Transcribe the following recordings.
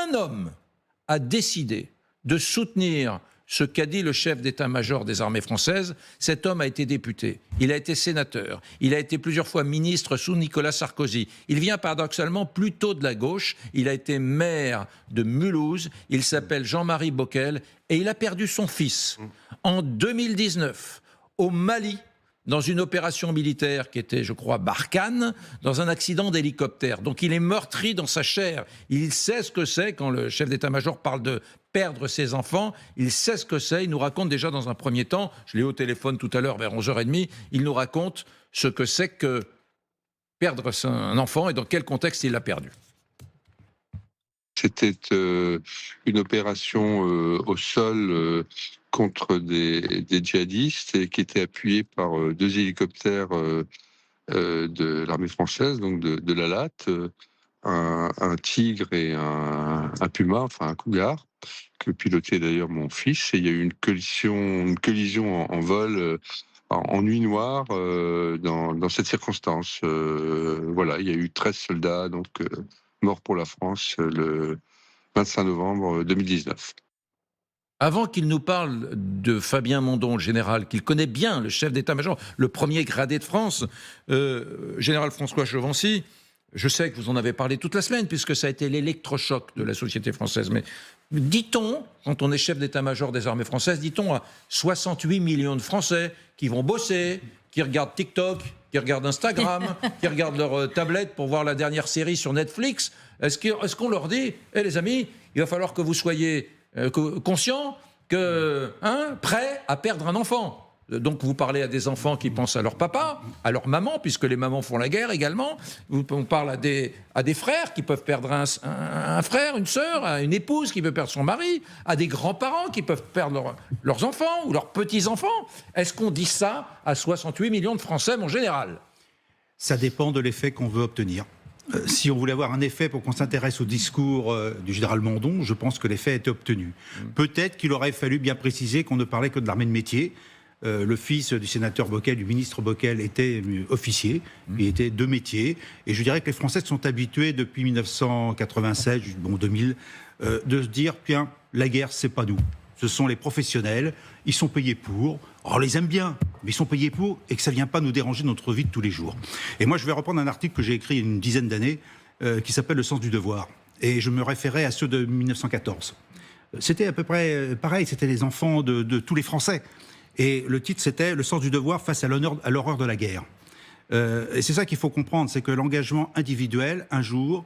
un homme a décidé de soutenir ce qu'a dit le chef d'état-major des armées françaises, cet homme a été député, il a été sénateur, il a été plusieurs fois ministre sous Nicolas Sarkozy. Il vient paradoxalement plutôt de la gauche, il a été maire de Mulhouse, il s'appelle Jean-Marie Bockel et il a perdu son fils en 2019 au Mali, dans une opération militaire qui était, je crois, Barkhane, dans un accident d'hélicoptère. Donc il est meurtri dans sa chair. Il sait ce que c'est, quand le chef d'état-major parle de perdre ses enfants, il sait ce que c'est. Il nous raconte déjà dans un premier temps, je l'ai eu au téléphone tout à l'heure vers 11h30, il nous raconte ce que c'est que perdre un enfant et dans quel contexte il l'a perdu. C'était une opération au sol contre des djihadistes et qui était appuyée par 2 hélicoptères de l'armée française, donc de la LAT, un tigre et un puma, enfin un cougar, que pilotait d'ailleurs mon fils. Et il y a eu une collision en vol en nuit noire dans cette circonstance. Voilà, il y a eu 13 soldats donc morts pour la France le 25 novembre 2019. Avant qu'il nous parle de Fabien Mondon, le général, qu'il connaît bien, le chef d'état-major, le premier gradé de France, général François Chevancy, je sais que vous en avez parlé toute la semaine, puisque ça a été l'électrochoc de la société française, mais dit-on, quand on est chef d'état-major des armées françaises, dit-on à 68 millions de Français qui vont bosser, qui regardent TikTok, qui regardent Instagram, qui regardent leur tablette pour voir la dernière série sur Netflix, est-ce qu'on leur dit, les amis, il va falloir que vous soyez conscients, prêts à perdre un enfant. Donc vous parlez à des enfants qui pensent à leur papa, à leur maman, puisque les mamans font la guerre également. On parle à des frères qui peuvent perdre un frère, une sœur, à une épouse qui peut perdre son mari, à des grands-parents qui peuvent perdre leurs enfants ou leurs petits-enfants. Est-ce qu'on dit ça à 68 millions de Français, mon général ? Ça dépend de l'effet qu'on veut obtenir. Si on voulait avoir un effet pour qu'on s'intéresse au discours du général Mondon, je pense que l'effet a été obtenu. Peut-être qu'il aurait fallu bien préciser qu'on ne parlait que de l'armée de métier. Le fils du sénateur Bockel, du ministre Bockel, était officier, il était de métier. Et je dirais que les Français sont habitués depuis 1996, 2000, de se dire, tiens, la guerre, c'est pas nous. Ce sont les professionnels, ils sont payés pour. On les aime bien, mais ils sont payés pour et que ça ne vient pas nous déranger notre vie de tous les jours. Et moi, je vais reprendre un article que j'ai écrit il y a une dizaine d'années qui s'appelle « Le sens du devoir ». Et je me référais à ceux de 1914. C'était à peu près pareil, c'était les enfants de tous les Français. Et le titre, c'était « Le sens du devoir face à l'horreur de la guerre ». Et c'est ça qu'il faut comprendre, c'est que l'engagement individuel, un jour,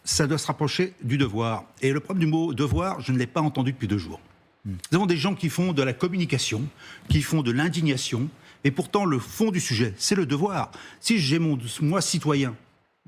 ça doit se rapprocher du devoir. Et le problème du mot « devoir », je ne l'ai pas entendu depuis 2 jours. Nous avons des gens qui font de la communication, qui font de l'indignation, et pourtant le fond du sujet, c'est le devoir. Si j'ai moi, citoyen,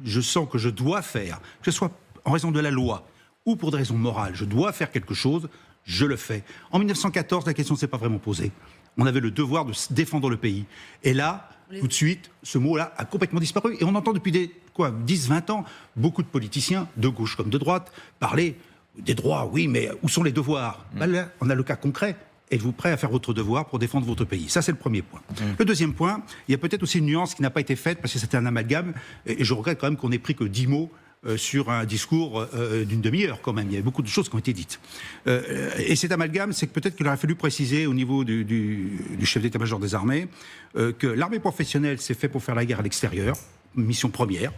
je sens que je dois faire, que ce soit en raison de la loi ou pour des raisons morales, je dois faire quelque chose, je le fais. En 1914, la question ne s'est pas vraiment posée. On avait le devoir de défendre le pays. Et là, tout de suite, ce mot-là a complètement disparu. Et on entend depuis 10-20 ans, beaucoup de politiciens, de gauche comme de droite, parler des droits, oui, mais où sont les devoirs ? Là, on a le cas concret. Êtes-vous prêt à faire votre devoir pour défendre votre pays ? Ça, c'est le premier point. Le deuxième point, il y a peut-être aussi une nuance qui n'a pas été faite, parce que c'était un amalgame, et je regrette quand même qu'on ait pris que 10 mots sur un discours d'une demi-heure quand même. Il y a beaucoup de choses qui ont été dites. Et cet amalgame, c'est que peut-être qu'il aurait fallu préciser au niveau du chef d'état-major des armées que l'armée professionnelle, c'est fait pour faire la guerre à l'extérieur, mission première,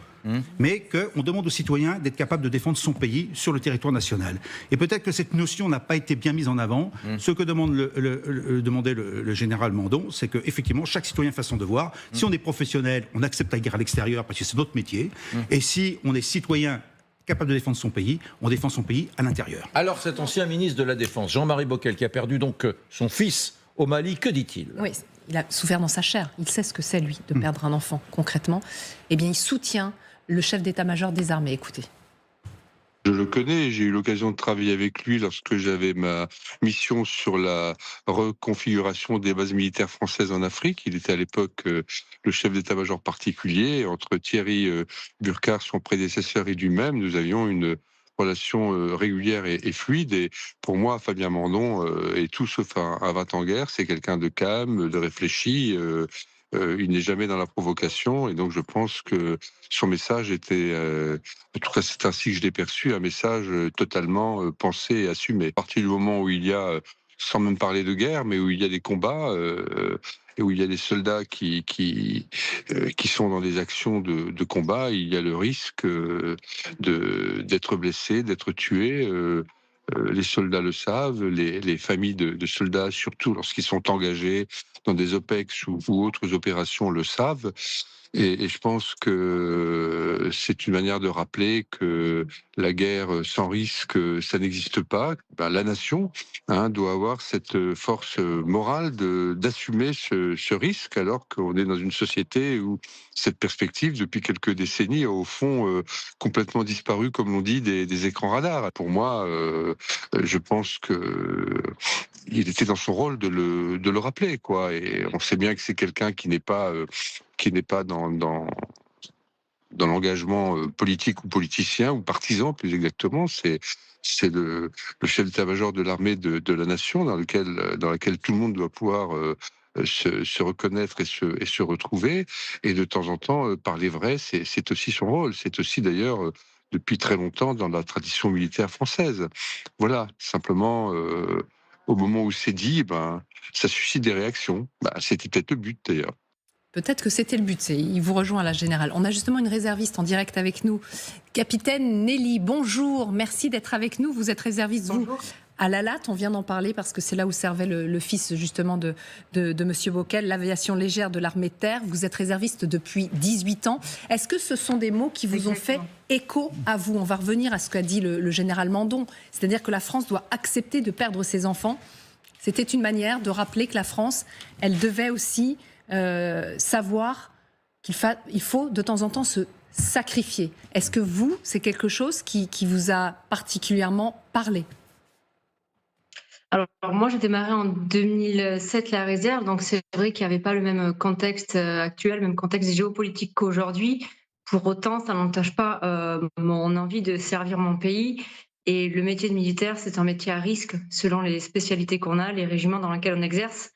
mais qu'on demande aux citoyens d'être capables de défendre son pays sur le territoire national. Et peut-être que cette notion n'a pas été bien mise en avant. Ce que demandait le général Mondon, c'est qu'effectivement, chaque citoyen fasse son devoir. Si on est professionnel, on accepte la guerre à l'extérieur parce que c'est notre métier. Et si on est citoyen capable de défendre son pays, on défend son pays à l'intérieur. Alors cet ancien ministre de la Défense, Jean-Marie Bockel, qui a perdu donc son fils au Mali, que dit-il ? Oui, il a souffert dans sa chair. Il sait ce que c'est, lui, de perdre un enfant, concrètement. Eh bien, il soutient le chef d'état-major des armées. Écoutez. Je le connais, j'ai eu l'occasion de travailler avec lui lorsque j'avais ma mission sur la reconfiguration des bases militaires françaises en Afrique. Il était à l'époque le chef d'état-major particulier. Entre Thierry Burkhardt, son prédécesseur, et lui-même, nous avions une relation régulière et fluide. Et pour moi, Fabien Mondon est tout sauf un va-t-en-guerre. C'est quelqu'un de calme, de réfléchi. il n'est jamais dans la provocation, et donc je pense que son message était, en tout cas c'est ainsi que je l'ai perçu, un message totalement pensé et assumé. À partir du moment où il y a, sans même parler de guerre, mais où il y a des combats, et où il y a des soldats qui sont dans des actions de combat, il y a le risque d'être blessés, d'être tués. Les soldats le savent, les familles de soldats, surtout lorsqu'ils sont engagés dans des OPEX ou autres opérations, le savent. Et je pense que c'est une manière de rappeler que la guerre sans risque, ça n'existe pas. Ben, la nation doit avoir cette force morale d'assumer ce risque, alors qu'on est dans une société où cette perspective, depuis quelques décennies, a au fond complètement disparu, comme l'on dit, des écrans radars. Pour moi, je pense que il était dans son rôle de le rappeler, quoi. Et on sait bien que c'est quelqu'un qui n'est pas dans l'engagement politique ou politicien ou partisan, plus exactement. C'est le chef d'état-major de l'armée de la nation, dans laquelle tout le monde doit pouvoir se reconnaître et se retrouver. Et de temps en temps, parler vrai, c'est aussi son rôle. C'est aussi d'ailleurs depuis très longtemps dans la tradition militaire française. Voilà, simplement, au moment où c'est dit, ça suscite des réactions. C'était peut-être le but d'ailleurs. Peut-être que c'était le but, il vous rejoint là, général. On a justement une réserviste en direct avec nous, capitaine Nelly. Bonjour, merci d'être avec nous. Vous êtes réserviste, vous, à la Latte, on vient d'en parler parce que c'est là où servait le fils justement de Monsieur Bockel, l'aviation légère de l'armée de terre. Vous êtes réserviste depuis 18 ans. Est-ce que ce sont des mots qui vous ont fait écho à vous? On va revenir à ce qu'a dit le général Mandon, c'est-à-dire que la France doit accepter de perdre ses enfants. C'était une manière de rappeler que la France, elle devait aussi savoir qu'il faut de temps en temps se sacrifier. Est-ce que vous, c'est quelque chose qui vous a particulièrement parlé? Alors moi, j'ai démarré en 2007 la réserve, donc c'est vrai qu'il n'y avait pas le même contexte actuel, même contexte géopolitique qu'aujourd'hui. Pour autant, ça n'entache pas mon envie de servir mon pays. Et le métier de militaire, c'est un métier à risque selon les spécialités qu'on a, les régiments dans lesquels on exerce.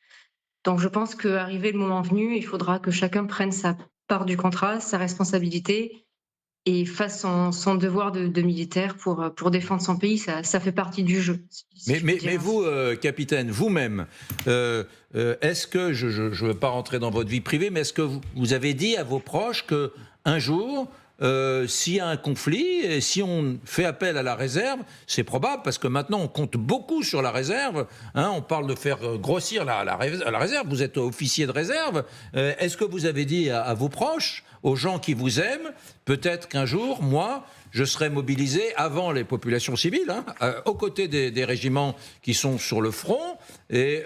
Donc je pense qu'arrivé le moment venu, il faudra que chacun prenne sa part du contrat, sa responsabilité, et fasse son devoir de militaire pour défendre son pays. Ça fait partie du jeu. Mais vous, capitaine, vous-même, est-ce que, je ne veux pas rentrer dans votre vie privée, mais est-ce que vous avez dit à vos proches qu'un jour, s'il y a un conflit, et si on fait appel à la réserve, c'est probable, parce que maintenant on compte beaucoup sur la réserve, on parle de faire grossir la réserve, vous êtes officier de réserve, est-ce que vous avez dit à vos proches, aux gens qui vous aiment, peut-être qu'un jour, moi, je serai mobilisé avant les populations civiles, aux côtés des régiments qui sont sur le front, et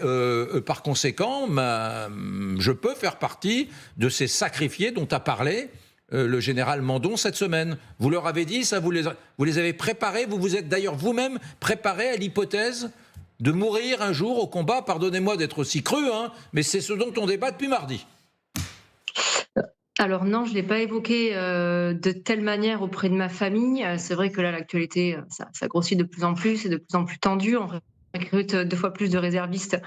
par conséquent, je peux faire partie de ces sacrifiés dont a parlé le général Mandon cette semaine. Vous leur avez dit ça, vous les avez préparés, vous vous êtes d'ailleurs vous-même préparé à l'hypothèse de mourir un jour au combat. Pardonnez-moi d'être aussi cru, mais c'est ce dont on débat depuis mardi. Alors non, je ne l'ai pas évoqué de telle manière auprès de ma famille. C'est vrai que là, l'actualité, ça grossit de plus en plus, c'est de plus en plus tendu. On recrute 2 fois plus de réservistes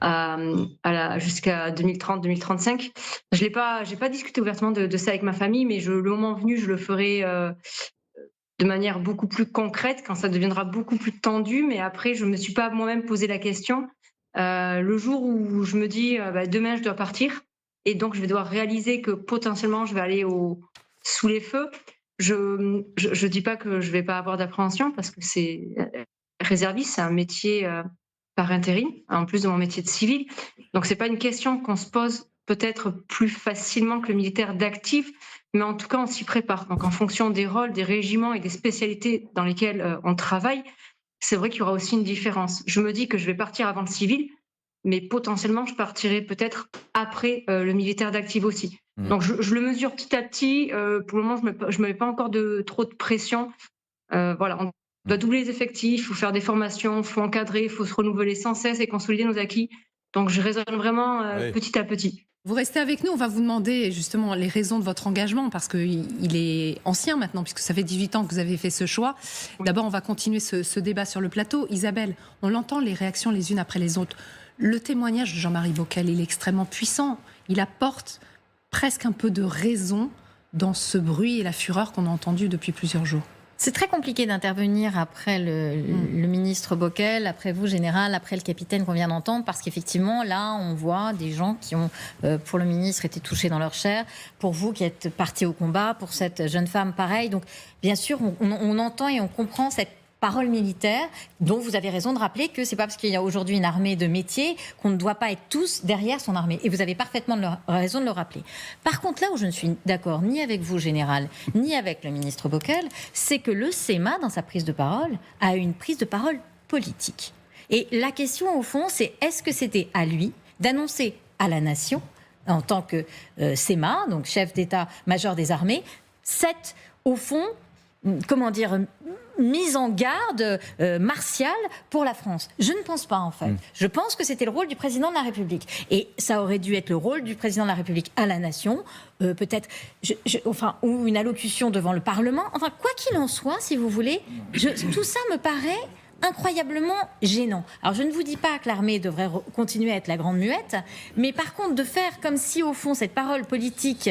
jusqu'à 2030-2035. J'ai pas discuté ouvertement de ça avec ma famille, mais le moment venu, je le ferai de manière beaucoup plus concrète, quand ça deviendra beaucoup plus tendu. Mais après, je me suis pas moi-même posé la question. Le jour où je me dis demain je dois partir, et donc je vais devoir réaliser que potentiellement je vais aller sous les feux, je dis pas que je vais pas avoir d'appréhension, parce que c'est réserviste, c'est un métier par intérim, en plus de mon métier de civil. Donc c'est pas une question qu'on se pose peut-être plus facilement que le militaire d'actif, mais en tout cas on s'y prépare. Donc en fonction des rôles, des régiments et des spécialités dans lesquelles on travaille, c'est vrai qu'il y aura aussi une différence. Je me dis que je vais partir avant le civil, mais potentiellement je partirai peut-être après le militaire d'actif aussi. Donc je le mesure petit à petit. Pour le moment, je me mets pas encore trop de pression. Voilà, on doit doubler les effectifs, il faut faire des formations, il faut encadrer, il faut se renouveler sans cesse et consolider nos acquis. Donc je raisonne vraiment petit à petit. Vous restez avec nous, on va vous demander justement les raisons de votre engagement, parce qu'il est ancien maintenant, puisque ça fait 18 ans que vous avez fait ce choix. D'abord, on va continuer ce débat sur le plateau. Isabelle, on l'entend, les réactions les unes après les autres. Le témoignage de Jean-Marie Bockel, il est extrêmement puissant. il apporte presque un peu de raison dans ce bruit et la fureur qu'on a entendu depuis plusieurs jours. C'est très compliqué d'intervenir après le ministre Bockel, après vous, général, après le capitaine qu'on vient d'entendre, parce qu'effectivement, là, on voit des gens qui ont, pour le ministre, été touchés dans leur chair, pour vous qui êtes partis au combat, pour cette jeune femme, pareil. Donc, bien sûr, on entend et on comprend cette parole militaire, dont vous avez raison de rappeler que c'est pas parce qu'il y a aujourd'hui une armée de métier qu'on ne doit pas être tous derrière son armée. Et vous avez parfaitement raison de le rappeler. Par contre, là où je ne suis d'accord ni avec vous, général, ni avec le ministre Bockel, c'est que le SEMA, dans sa prise de parole, a une prise de parole politique. Et la question, au fond, c'est est-ce que c'était à lui d'annoncer à la nation, en tant que SEMA, donc chef d'état-major des armées, cette, au fond, comment dire, mise en garde martiale pour la France. Je ne pense pas, en fait. Je pense que c'était le rôle du président de la République. Et ça aurait dû être le rôle du président de la République à la nation, peut-être, ou une allocution devant le Parlement. Enfin, quoi qu'il en soit, si vous voulez, tout ça me paraît incroyablement gênant. Alors, je ne vous dis pas que l'armée devrait continuer à être la grande muette, mais par contre, de faire comme si, au fond, cette parole politique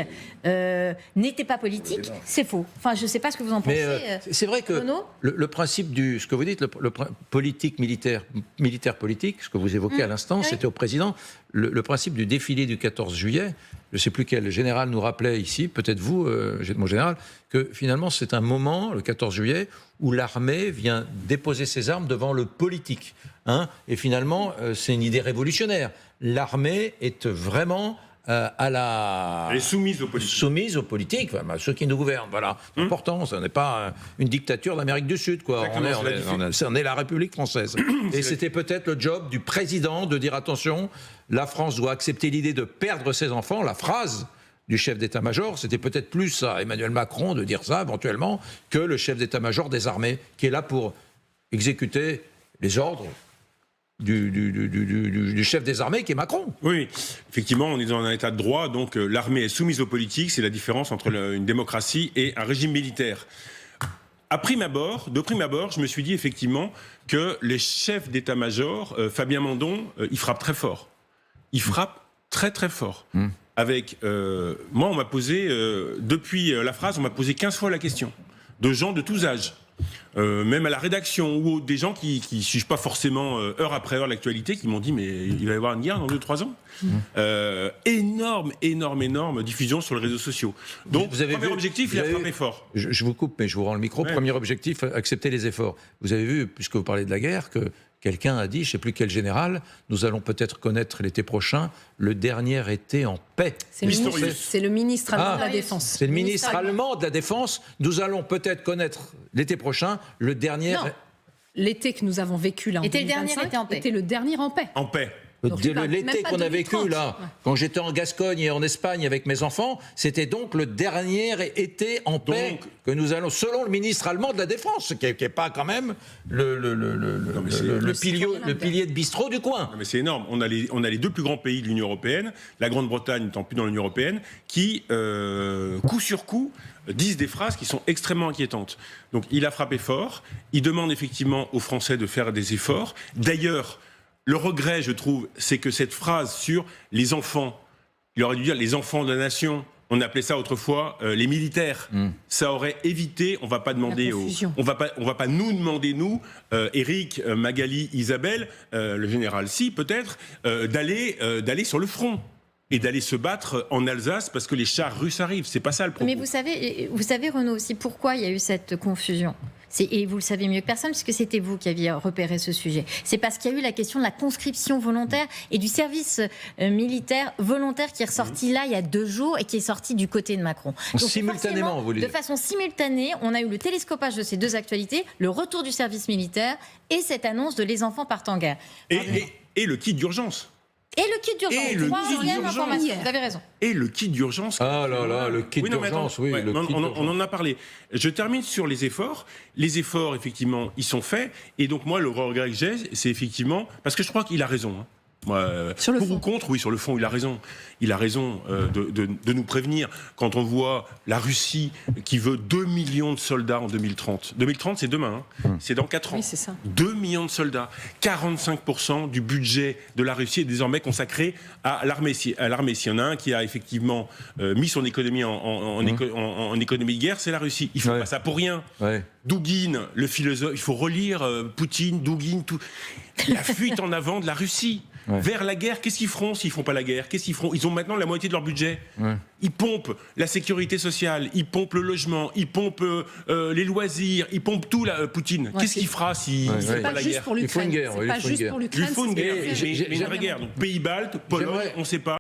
n'était pas politique, c'est faux. Enfin, je ne sais pas ce que vous en pensez. C'est vrai que le principe ce que vous dites, le politique militaire politique, ce que vous évoquez à l'instant, c'était au président. Le principe du défilé du 14 juillet, je ne sais plus quel général nous rappelait ici, peut-être vous, mon général, que finalement c'est un moment, le 14 juillet, où l'armée vient déposer ses armes devant le politique. Et finalement, c'est une idée révolutionnaire. L'armée est vraiment elle est soumise aux politiques. Soumise aux politiques, ceux qui nous gouvernent. Voilà, c'est important. Ce n'est pas une dictature d'Amérique du Sud, quoi. On est la République française. Et c'était peut-être le job du président de dire attention, la France doit accepter l'idée de perdre ses enfants. La phrase du chef d'état-major, c'était peut-être plus à Emmanuel Macron de dire ça éventuellement que le chef d'état-major des armées, qui est là pour exécuter les ordres du chef des armées, qui est Macron. Oui, effectivement, on est dans un état de droit, donc l'armée est soumise aux politiques, c'est la différence entre une démocratie et un régime militaire. De prime abord, je me suis dit effectivement que les chefs d'état-major, Fabien Mandon, il frappe très fort. Il frappe très très fort. Avec, moi, on m'a posé, depuis la phrase, on m'a posé 15 fois la question, de gens de tous âges. Même à la rédaction, ou des gens qui ne suivent pas forcément heure après heure l'actualité, qui m'ont dit mais il va y avoir une guerre dans 2-3 ans. Énorme diffusion sur les réseaux sociaux. Donc, premier objectif, il a frappé fort. Je vous coupe, mais je vous rends le micro. Ouais. Premier objectif, accepter les efforts. Vous avez vu, puisque vous parlez de la guerre, que quelqu'un a dit, je ne sais plus quel général, nous allons peut-être connaître l'été prochain le dernier été en paix. C'est le ministre allemand de la Défense. C'est le ministre allemand de la Défense. Nous allons peut-être connaître l'été prochain le dernier... Non, l'été que nous avons vécu là en 2025 était le dernier en paix. En paix. L'été qu'on a vécu là, quand j'étais en Gascogne et en Espagne avec mes enfants, c'était donc le dernier été en paix que nous allons, selon le ministre allemand de la Défense, qui n'est pas quand même le pilier de bistrot du coin. Non, mais c'est énorme. On a les deux plus grands pays de l'Union européenne, la Grande-Bretagne n'étant plus dans l'Union européenne, qui, coup sur coup, disent des phrases qui sont extrêmement inquiétantes. Donc il a frappé fort, il demande effectivement aux Français de faire des efforts. D'ailleurs, le regret, je trouve, c'est que cette phrase sur les enfants, il aurait dû dire les enfants de la nation, on appelait ça autrefois les militaires. Ça aurait évité, on va pas demander on va pas nous demander, Éric, Magali, Isabelle, le général si peut-être, d'aller sur le front. Et d'aller se battre en Alsace parce que les chars russes arrivent. C'est pas ça le problème. Mais vous savez, Renaud, aussi pourquoi il y a eu cette confusion. Et vous le savez mieux que personne, puisque c'était vous qui aviez repéré ce sujet. C'est parce qu'il y a eu la question de la conscription volontaire et du service militaire volontaire qui est ressorti là il y a 2 jours et qui est sorti du côté de Macron. Donc, simultanément, vous voulez dire. De façon simultanée, on a eu le télescopage de ces 2 actualités, le retour du service militaire et cette annonce de les enfants partent en guerre. Et le kit d'urgence. Et le kit d'urgence. Troisième information. Vous avez raison. Et le kit d'urgence. Ah là là, le kit d'urgence, oui. On en a parlé. Je termine sur les efforts. Les efforts, effectivement, ils sont faits. Et donc, moi, le regret que j'ai, c'est effectivement... Parce que je crois qu'il a raison. Sur le pour fond. ou contre, oui, sur le fond, il a raison. Il a raison de nous prévenir. Quand on voit la Russie qui veut 2 millions de soldats en 2030. 2030, c'est demain, c'est dans 4 ans. Oui, c'est ça. 2 millions de soldats. 45% du budget de la Russie est désormais consacré à l'armée. S'il y en a un qui a effectivement mis son économie en économie de guerre, c'est la Russie. Il ne faut pas ça pour rien. Ouais. Dugin, le philosophe, il faut relire Poutine, Dugin, tout. La fuite en avant de la Russie vers la guerre. Qu'est-ce qu'ils feront s'ils font pas la guerre? Qu'est-ce qu'ils feront? Ils ont maintenant la moitié de leur budget. Ils pompent la sécurité sociale, ils pompent le logement, ils pompent les loisirs, ils pompent tout, Poutine. Qu'est-ce qu'il fera s'ils font C'est pas pas la juste guerre? pour l'Ukraine. Il faut une guerre, C'est oui, pas il faut une juste guerre. pour Il l'Ukraine. faut une c'est guerre, ce que- mais une vraie guerre. Donc pays baltes, Pologne, J'aimerais- on ne sait pas.